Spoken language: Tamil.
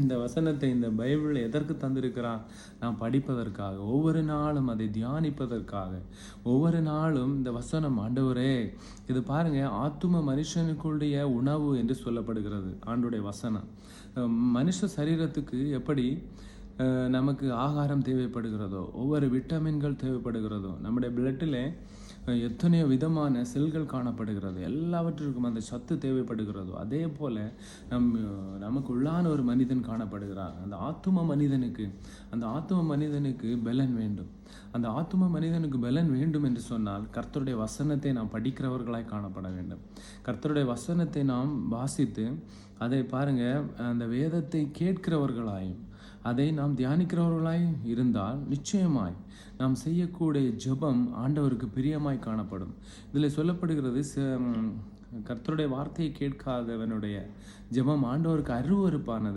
இந்த வசனத்தை, இந்த பைபிள் எதற்கு தந்திருக்கிறார்? நாம் படிப்பதற்காக, ஒவ்வொரு நாளும் அதை தியானிப்பதற்காக. ஒவ்வொரு நாளும் இந்த வசனம், ஆண்டவரே இது பாருங்க, ஆத்தும மனுஷனுக்குடைய உணவு என்று சொல்லப்படுகிறது ஆண்டுடைய வசனம். மனுஷ சரீரத்துக்கு எப்படி நமக்கு ஆகாரம் தேவைப்படுகிறதோ, ஒவ்வொரு விட்டமின்கள் தேவைப்படுகிறதோ, நம்முடைய பிளட்டில் எத்தனையோ விதமான செல்கள் காணப்படுகிறது, எல்லாவற்றிற்கும் அந்த சத்து தேவைப்படுகிறதோ, அதே போல் நமக்கு உள்ளான ஒரு மனிதன் காணப்படுகிறார். அந்த ஆத்தும மனிதனுக்கு பலன் வேண்டும். அந்த ஆத்தும மனிதனுக்கு பலன் வேண்டும் என்று சொன்னால் கர்த்தருடைய வசனத்தை நாம் படிக்கிறவர்களாய் காணப்பட வேண்டும். கர்த்தருடைய வசனத்தை நாம் வாசித்து அதை பாருங்க, அந்த வேதத்தை கேட்கிறவர்களாயும் அதை நாம் தியானிக்கிறவர்களாய் இருந்தால் நிச்சயமாய் நாம் செய்யக்கூடிய ஜெபம் ஆண்டவருக்கு பிரியமாய் காணப்படும். இதில் சொல்லப்படுகிறது, கர்த்தருடைய வார்த்தையை கேட்காதவனுடைய ஜெபம் ஆண்டவருக்கு அருவருப்பானது.